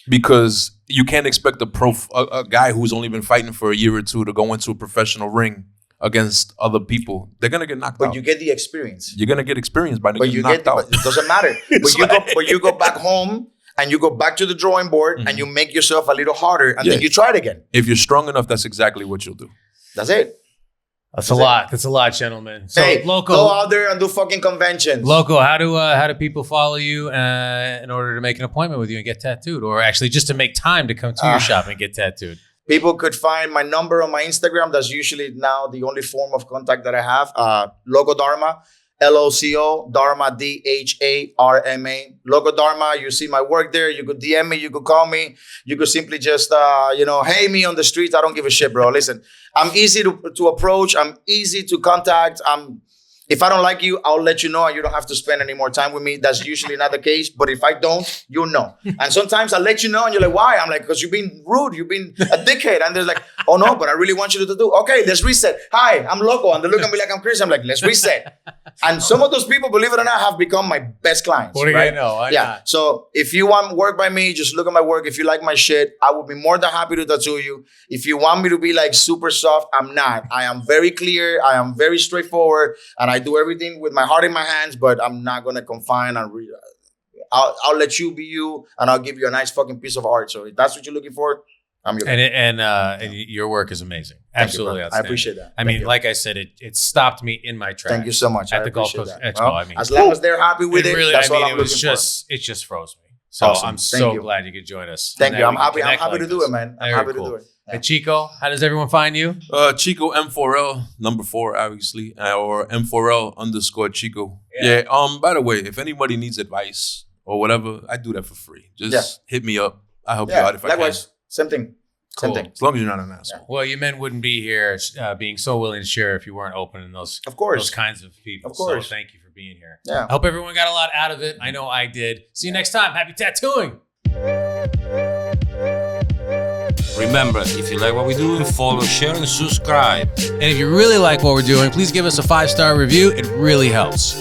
Because you can't expect a guy who's only been fighting for a year or two to go into a professional ring against other people. They're gonna get knocked out. But you get the experience. You're gonna get experience by getting knocked out. It doesn't matter. But you go back home and you go back to the drawing board and you make yourself a little harder and then you try it again. If you're strong enough, that's exactly what you'll do. That's it. That's a lot. That's a lot, gentlemen. So, hey, Loco, go out there and do fucking conventions. Loco, how do people follow you in order to make an appointment with you and get tattooed, or actually just to make time to come to your shop and get tattooed? People could find my number on my Instagram. That's usually now the only form of contact that I have. Loco Dharma, LOCO, Dharma, DHARMA. Loco Dharma, you see my work there. You could DM me, you could call me. You could simply just, hey me on the streets. I don't give a shit, bro. Listen, I'm easy to approach. I'm easy to contact. If I don't like you, I'll let you know and you don't have to spend any more time with me. That's usually not the case. But if I don't, you'll know. And sometimes I'll let you know and you're like, why? I'm like, because you've been rude. You've been a dickhead. And they're like, oh no, but I really want you to do. Okay, let's reset. Hi, I'm Loco. And they look at me like I'm crazy. I'm like, let's reset. And some of those people, believe it or not, have become my best clients. What do right? you know? Why Yeah. not? So if you want work by me, just look at my work. If you like my shit, I will be more than happy to tattoo you. If you want me to be like super soft, I'm not. I am very clear. I am very straightforward. And I do everything with my heart in my hands, but I'm not going to confine and I'll let you be you and I'll give you a nice fucking piece of art. So if that's what you're looking for, I'm your guy. And your work is amazing. Thank Absolutely you, I outstanding. appreciate that. I mean, like I said, it stopped me in my tracks. Thank you so much. At I the Gulf appreciate Coast that. Expo. Well, I mean, as long as they're happy with it, really, that's all I'm it was looking just, it just froze me. So Awesome. I'm Thank so you. glad you could join us. Thank And you. that I'm we can happy. I'm connect happy like to do this. it, man. I'm Very happy cool. to do it. Yeah. And Chico, how does everyone find you? Chico M4L number 4, obviously, or M4L _ Chico. Yeah. Yeah. By the way, if anybody needs advice or whatever, I do that for free. Just hit me up. I help you out if I likewise. Same thing. Same Cool. thing. can. As long as you're not an asshole. Well, you men wouldn't be here being so willing to share if you weren't open in those Of course. those kinds of people. Of course. So thank you for being here. Yeah. I hope everyone got a lot out of it. I know I did. See you next time. Happy tattooing. Remember, if you like what we do, follow, share, and subscribe. And if you really like what we're doing, please give us a 5-star review. It really helps.